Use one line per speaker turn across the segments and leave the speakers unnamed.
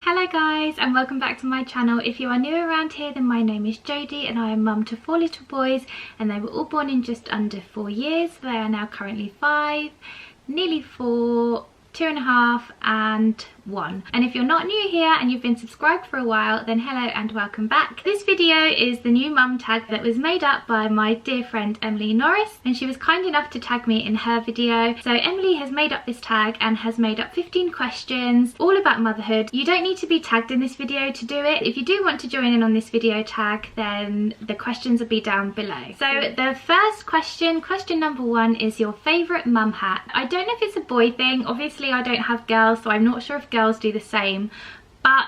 Hello guys and welcome back to my channel. If you are new around here, then my name is Jodie and I am mum to 4 little boys, and they were all born in just under 4 years. They are now currently 5, nearly 4, 2.5 and 1. And if you're not new here and you've been subscribed for a while, then hello and welcome back. This video is the new mum tag that was made up by my dear friend Emily Norris, and she was kind enough to tag me in her video. So Emily has made up this tag and has made up 15 questions all about motherhood. You don't need to be tagged in this video to do it. If you do want to join in on this video tag, then the questions will be down below. So the first question number 1, is your favourite mum hat. I don't know if it's a boy thing. Obviously I don't have girls, so I'm not sure if girls do the same, but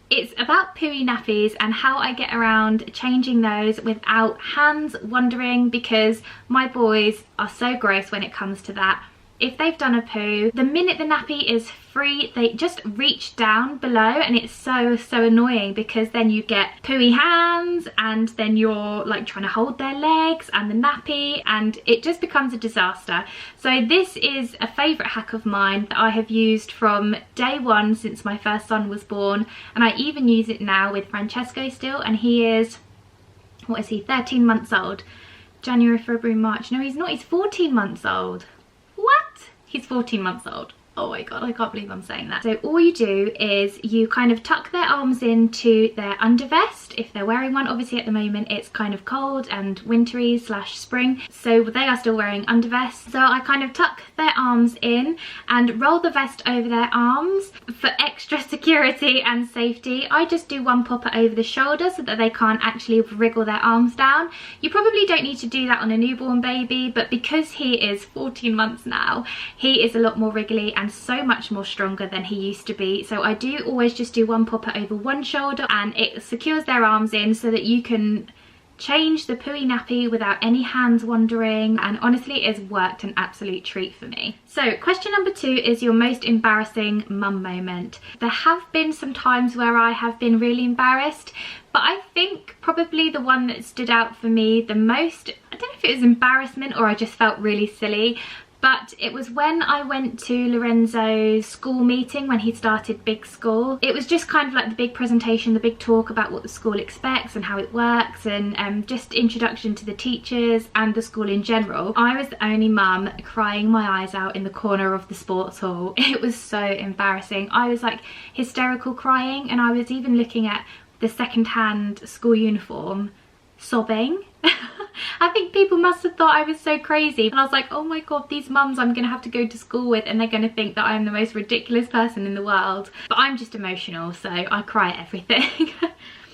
it's about pooey nappies and how I get around changing those without hands wandering, because my boys are so gross when it comes to that. If they've done a poo, the minute the nappy is free, they just reach down below, and it's so annoying because then you get pooey hands and then you're like trying to hold their legs and the nappy, and it just becomes a disaster. So this is a favourite hack of mine that I have used from day one since my first son was born, and I even use it now with Francesco still, and he is, what is he, 13 months old. January, February, March. No, he's not, he's 14 months old. What? He's 14 months old. Oh my god, I can't believe I'm saying that. So all you do is you kind of tuck their arms into their undervest if they're wearing one. Obviously at the moment it's kind of cold and wintry slash spring, so they are still wearing undervests. So I kind of tuck their arms in and roll the vest over their arms for extra security and safety. I just do one popper over the shoulder so that they can't actually wriggle their arms down. You probably don't need to do that on a newborn baby, but because he is 14 months now, he is a lot more wriggly and so much more stronger than he used to be. So I do always just do one popper over one shoulder, and it secures their arms in so that you can change the pooey nappy without any hands wandering, and honestly it has worked an absolute treat for me. So question number 2 is your most embarrassing mum moment. There have been some times where I have been really embarrassed, but I think probably the one that stood out for me the most, I don't know if it was embarrassment or I just felt really silly, but it was when I went to Lorenzo's school meeting when he started big school. It was just kind of like the big presentation, the big talk about what the school expects and how it works, and just introduction to the teachers and the school in general. I was the only mum crying my eyes out in the corner of the sports hall. It was so embarrassing. I was like hysterical crying, and I was even looking at the second-hand school uniform sobbing. I think people must have thought I was so crazy, and I was like, oh my god, these mums I'm gonna have to go to school with, and they're gonna think that I'm the most ridiculous person in the world. But I'm just emotional, so I cry at everything.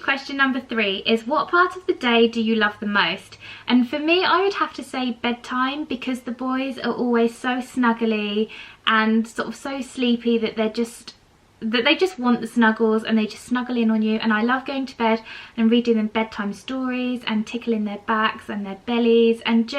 Question number 3 is, what part of the day do you love the most? And for me, I would have to say bedtime, because the boys are always so snuggly and sort of so sleepy that they just want the snuggles, and they just snuggle in on you. And I love going to bed and reading them bedtime stories and tickling their backs and their bellies, and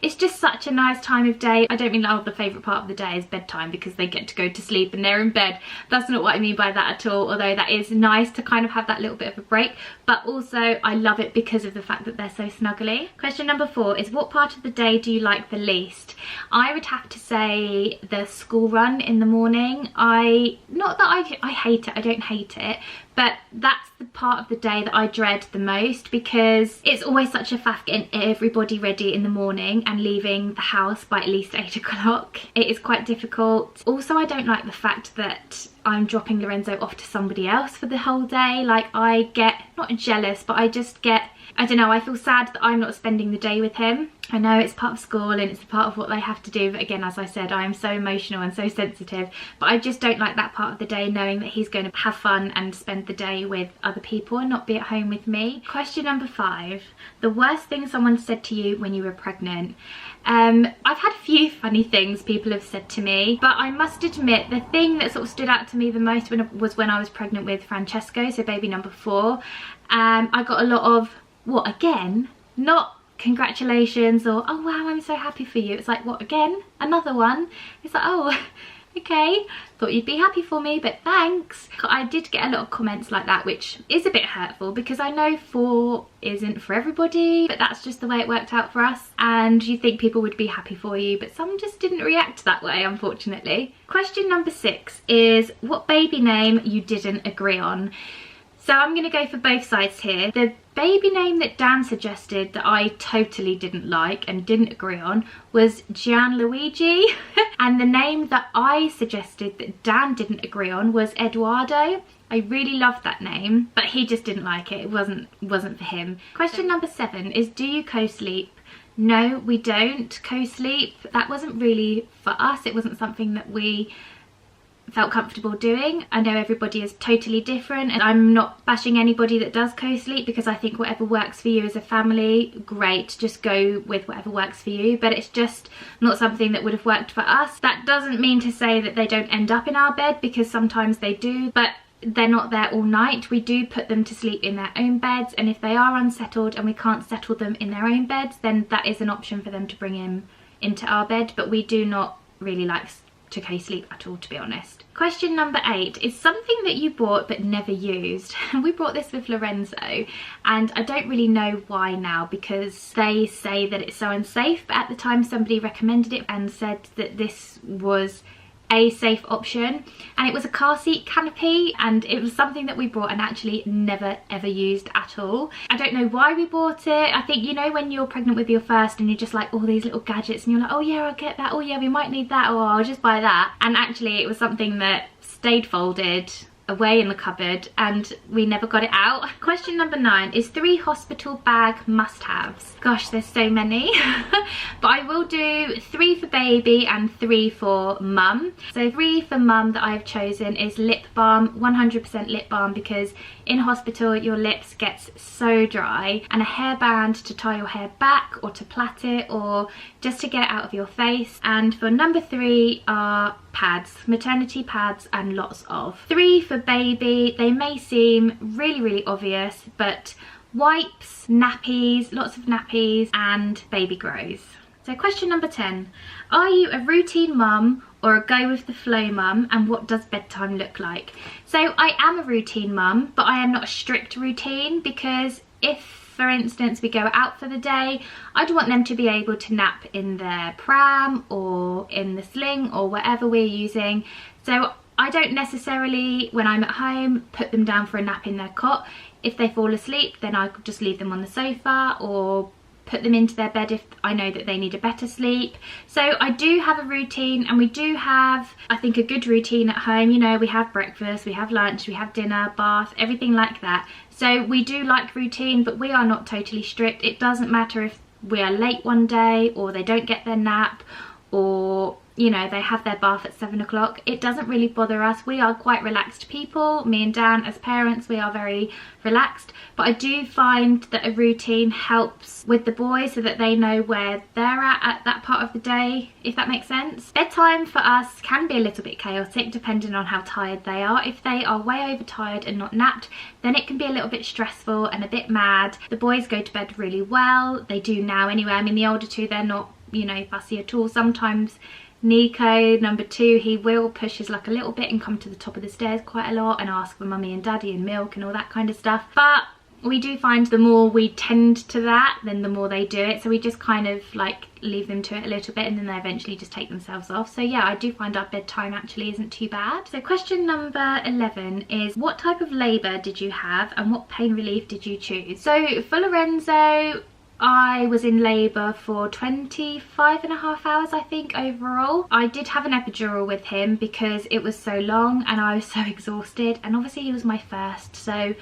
it's just such a nice time of day. I don't mean that the favourite part of the day is bedtime because they get to go to sleep and they're in bed. That's not what I mean by that at all, although that is nice to kind of have that little bit of a break, but also I love it because of the fact that they're so snuggly. Question number 4 is, what part of the day do you like the least? I would have to say the school run in the morning. Not that I hate it, I don't hate it, but that's the part of the day that I dread the most, because it's always such a faff getting everybody ready in the morning and leaving the house by at least 8 o'clock. It is quite difficult. Also, I don't like the fact that I'm dropping Lorenzo off to somebody else for the whole day. Like, I get, not jealous, but I just get, I don't know, I feel sad that I'm not spending the day with him. I know it's part of school and it's a part of what they have to do, but again, as I said, I am so emotional and so sensitive, but I just don't like that part of the day, knowing that he's going to have fun and spend the day with other people and not be at home with me. Question number 5, the worst thing someone said to you when you were pregnant. I've had a few funny things people have said to me, but I must admit the thing that sort of stood out to me the most was when I was pregnant with Francesco, so baby number 4. I got a lot of, what, again? Not congratulations or, oh wow, I'm so happy for you. It's like, what, again? Another one? It's like, oh, Okay, thought you'd be happy for me, but thanks. I did get a lot of comments like that, which is a bit hurtful because I know 4 isn't for everybody, but that's just the way it worked out for us, and you think people would be happy for you, but some just didn't react that way, unfortunately. Question number 6 is what baby name you didn't agree on. So I'm going to go for both sides here. The baby name that Dan suggested that I totally didn't like and didn't agree on was Gianluigi. And the name that I suggested that Dan didn't agree on was Eduardo. I really loved that name, but he just didn't like it. It wasn't for him. Question number 7 is, do you co-sleep? No, we don't co-sleep. That wasn't really for us. It wasn't something that we felt comfortable doing. I know everybody is totally different, and I'm not bashing anybody that does co-sleep, because I think whatever works for you as a family, great, just go with whatever works for you, but it's just not something that would have worked for us. That doesn't mean to say that they don't end up in our bed, because sometimes they do, but they're not there all night. We do put them to sleep in their own beds, and if they are unsettled and we can't settle them in their own beds, then that is an option for them to bring in into our bed, but we do not really like to co-sleep at all, to be honest. Question number 8 is something that you bought but never used. We bought this with Lorenzo, and I don't really know why now, because they say that it's so unsafe, but at the time somebody recommended it and said that this was a safe option, and it was a car seat canopy, and it was something that we bought and actually never ever used at all. I don't know why we bought it. I think, you know, when you're pregnant with your first and you're just like all these little gadgets and you're like, oh yeah, I'll get that, oh yeah, we might need that, or I'll just buy that, and actually it was something that stayed folded away in the cupboard and we never got it out. Question number 9 is 3 hospital bag must-haves. Gosh, there's so many. But I will do 3 for baby and 3 for mum. So 3 for mum that I've chosen is lip balm, 100% lip balm, because in hospital your lips gets so dry, and a hairband to tie your hair back or to plait it or just to get it out of your face. And for number 3 are pads, maternity pads, and lots of. 3 for baby, they may seem really obvious, but wipes, nappies, lots of nappies, and baby grows. So question number 10, are you a routine mum or a go with the flow mum, and what does bedtime look like? So I am a routine mum, but I am not a strict routine, because if, for instance, we go out for the day, I'd want them to be able to nap in their pram or in the sling or whatever we're using. So I don't necessarily, when I'm at home, put them down for a nap in their cot. If they fall asleep, then I could just leave them on the sofa or put them into their bed if I know that they need a better sleep. So I do have a routine, and we do have, I think, a good routine at home. You know, we have breakfast, we have lunch, we have dinner, bath, everything like that. So we do like routine, but we are not totally strict. It doesn't matter if we are late one day or they don't get their nap, or, you know, they have their bath at 7 o'clock. It doesn't really bother us. We are quite relaxed people. Me and Dan, as parents, we are very relaxed. But I do find that a routine helps with the boys so that they know where they're at that part of the day, if that makes sense. Bedtime for us can be a little bit chaotic depending on how tired they are. If they are way overtired and not napped, then it can be a little bit stressful and a bit mad. The boys go to bed really well. They do now anyway. I mean, the older two, they're not, you know, fussy at all. Sometimes Nico, number 2, he will push his luck a little bit and come to the top of the stairs quite a lot and ask for mummy and daddy and milk and all that kind of stuff. But we do find the more we tend to that, then the more they do it. So we just kind of like leave them to it a little bit, and then they eventually just take themselves off. So yeah, I do find our bedtime actually isn't too bad. So question number 11 is, what type of labour did you have and what pain relief did you choose? So for Lorenzo, I was in labour for 25.5 hours, I think, overall. I did have an epidural with him because it was so long and I was so exhausted, and obviously he was my first, so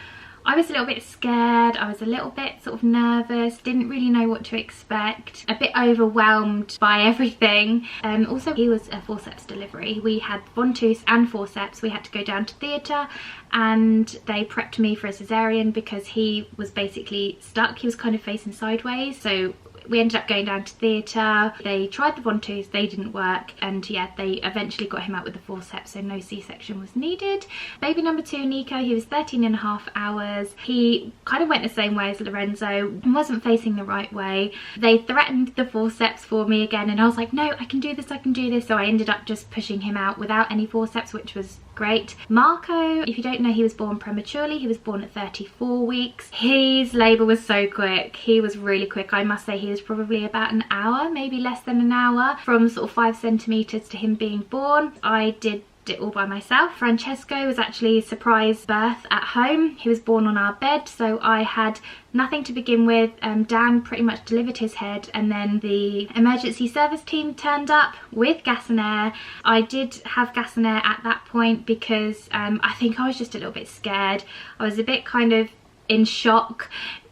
I was a little bit scared, I was a little bit sort of nervous, didn't really know what to expect, a bit overwhelmed by everything. Also, he was a forceps delivery. We had ventouse and forceps. We had to go down to theatre and they prepped me for a cesarean because he was basically stuck. He was kind of facing sideways, so We ended up going down to theatre. They tried the Von-Twos, they didn't work, and yeah, they eventually got him out with the forceps, so no C-section was needed. Baby number 2, Nico, he was 13.5 hours. He kind of went the same way as Lorenzo and wasn't facing the right way. They threatened the forceps for me again, and I was like, no, I can do this, I can do this. So I ended up just pushing him out without any forceps, which was great. Marco, if you don't know, he was born prematurely. He was born at 34 weeks. His labour was so quick. He was really quick. I must say he was probably about an hour, maybe less than an hour, from sort of 5 centimetres to him being born. I did it all by myself. Francesco was actually a surprise birth at home. He was born on our bed, so I had nothing to begin with. Dan pretty much delivered his head, and then the emergency service team turned up with gas and air. I did have gas and air at that point because I think I was just a little bit scared. I was a bit kind of in shock.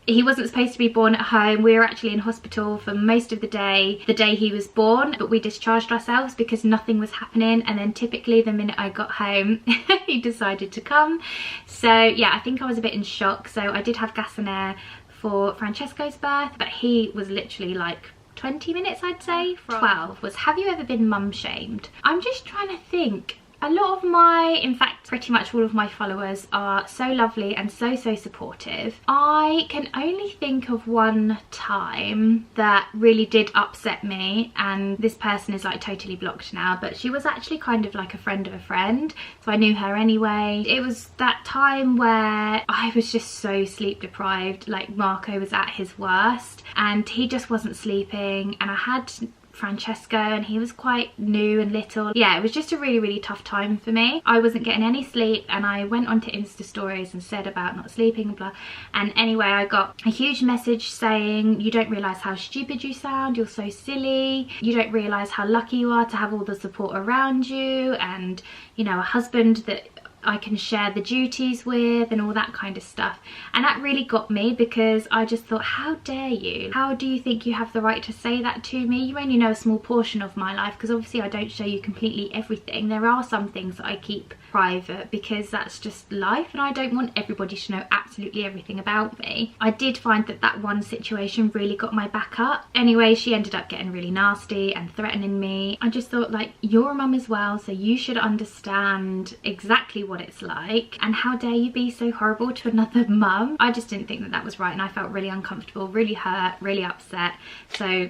He wasn't supposed to be born at home. We were actually in hospital for most of the day he was born, but we discharged ourselves because nothing was happening. And then typically the minute I got home, he decided to come. So yeah, I think I was a bit in shock. So I did have gas and air for Francesco's birth, but he was literally like 20 minutes, I'd say. 12 was, have you ever been mum shamed? I'm just trying to think. A lot of my, in fact pretty much all of my followers are so lovely and so supportive. I can only think of one time that really did upset me, and this person is like totally blocked now, but she was actually kind of like a friend of a friend, so I knew her anyway. It was that time where I was just so sleep deprived. Like, Marco was at his worst and he just wasn't sleeping, and I had Francesco and he was quite new and little. Yeah, it was just a really tough time for me. I wasn't getting any sleep, and I went onto Insta stories and said about not sleeping and blah, and anyway I got a huge message saying, you don't realise how stupid you sound, you're so silly, you don't realise how lucky you are to have all the support around you, and you know, a husband that I can share the duties with and all that kind of stuff. And that really got me, because I just thought, how dare you? How do you think you have the right to say that to me? You only know a small portion of my life, because obviously I don't show you completely everything. There are some things that I keep private because that's just life, and I don't want everybody to know absolutely everything about me. I did find that that one situation really got my back up. Anyway, she ended up getting really nasty and threatening me. I just thought, like, you're a mum as well, so you should understand exactly what it's like, and how dare you be so horrible to another mum. I just didn't think that that was right, and I felt really uncomfortable, really hurt, really upset, so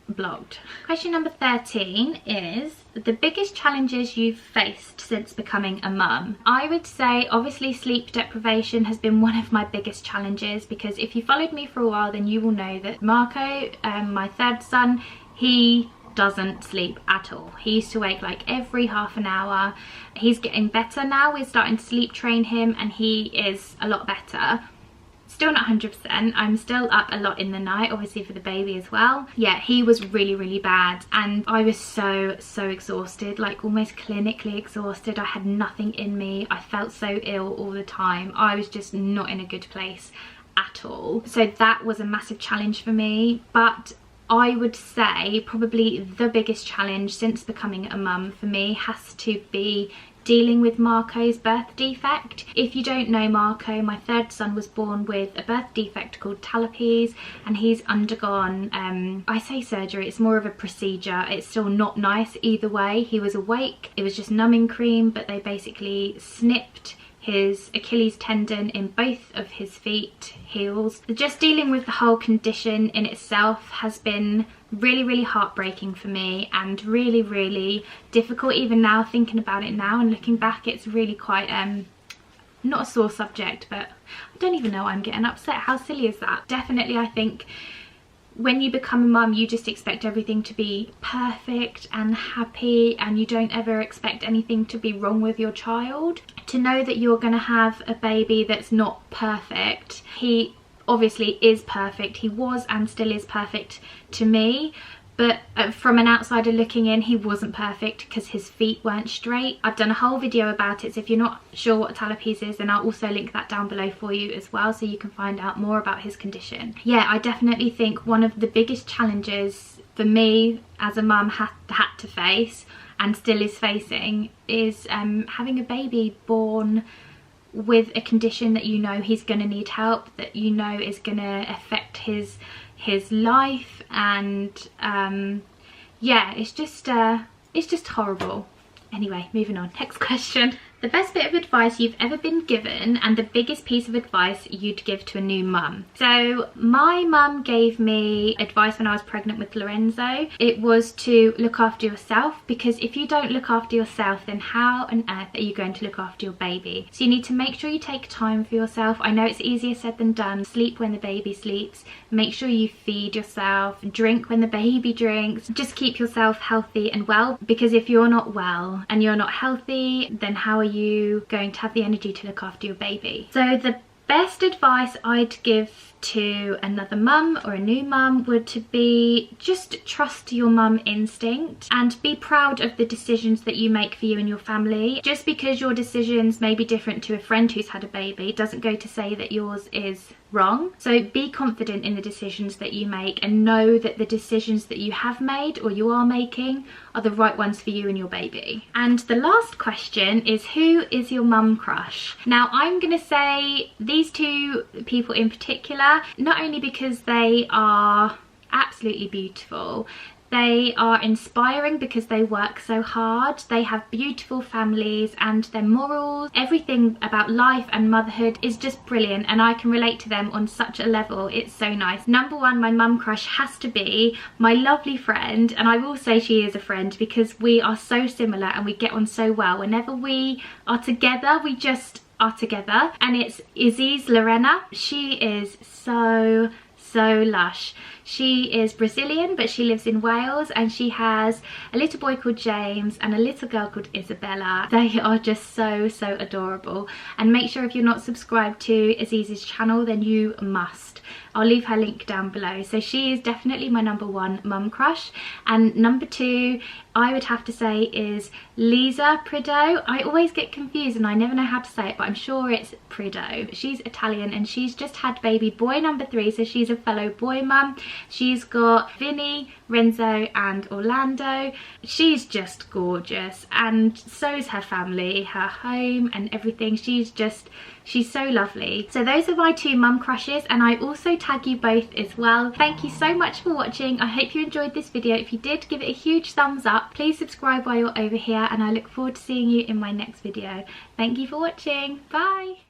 blocked. Question number 13 is the biggest challenges you've faced since becoming a mum. I would say obviously sleep deprivation has been one of my biggest challenges, because if you followed me for a while then you will know that Marco, my third son, he doesn't sleep at all. He used to wake like every half an hour. He's getting better now. We're starting to sleep train him and he is a lot better. Still not 100%. I'm still up a lot in the night, obviously for the baby as well. Yeah, he was really bad, and I was so exhausted, like almost clinically exhausted. I had nothing in me. I felt so ill all the time. I was just not in a good place at all. So that was a massive challenge for me. But I would say probably the biggest challenge since becoming a mum for me has to be dealing with Marco's birth defect. If you don't know Marco, my third son was born with a birth defect called talipes, and he's undergone, I say surgery, it's more of a procedure. It's still not nice either way. He was awake, it was just numbing cream, but they basically snipped his Achilles tendon in both of his feet, heels. Just dealing with the whole condition in itself has been really heartbreaking for me, and really difficult. Even now, thinking about it now and looking back, it's really quite not a sore subject, but I don't even know why I'm getting upset. How silly is that? Definitely, I think when you become a mum, you just expect everything to be perfect and happy, and you don't ever expect anything to be wrong with your child. To know that you're going to have a baby that's not perfect, he obviously is perfect. He was and still is perfect to me, but from an outsider looking in, he wasn't perfect because his feet weren't straight. I've done a whole video about it, so if you're not sure what talipes is, then I'll also link that down below for you as well, so you can find out more about his condition. Yeah, I definitely think one of the biggest challenges for me as a mum had to face, and still is facing, is having a baby born with a condition that you know he's going to need help, that you know is going to affect his his life, and yeah, it's just horrible. Anyway, moving on. Next question. The best bit of advice you've ever been given and the biggest piece of advice you'd give to a new mum. So my mum gave me advice when I was pregnant with Lorenzo. It was to look after yourself, because if you don't look after yourself, then how on earth are you going to look after your baby? So you need to make sure you take time for yourself. I know it's easier said than done. Sleep when the baby sleeps. Make sure you feed yourself. Drink when the baby drinks. Just keep yourself healthy and well, because if you're not well and you're not healthy, then how are you going to have the energy to look after your baby? So the best advice I'd give to another mum or a new mum would to be just trust your mum instinct and be proud of the decisions that you make for you and your family. Just because your decisions may be different to a friend who's had a baby doesn't go to say that yours is wrong. So be confident in the decisions that you make and know that the decisions that you have made or you are making are the right ones for you and your baby. And the last question is, who is your mum crush? Now I'm gonna say these two people in particular, not only because they are absolutely beautiful, they are inspiring because they work so hard, they have beautiful families, and their morals, everything about life and motherhood is just brilliant, and I can relate to them on such a level. It's so nice. Number one, my mum crush has to be my lovely friend, and I will say she is a friend because we are so similar and we get on so well. Whenever we are together, we just are together, and it's Izzo's Lorena. She is so lush. She is Brazilian, but she lives in Wales, and she has a little boy called James and a little girl called Isabella. They are just so adorable. And make sure if you're not subscribed to Aziz's channel, then you must. I'll leave her link down below. So she is definitely my number one mum crush. And number two, I would have to say, is Lisa Prideaux. I always get confused and I never know how to say it, but I'm sure it's Prideaux. She's Italian and she's just had baby boy number 3, so she's a fellow boy mum. She's got Vinny, Renzo and Orlando. She's just gorgeous, and so is her family, her home and everything. She's so lovely. So those are my two mum crushes, and I also tag you both as well. Thank you so much for watching. I hope you enjoyed this video. If you did, give it a huge thumbs up. Please subscribe while you're over here, and I look forward to seeing you in my next video. Thank you for watching. Bye.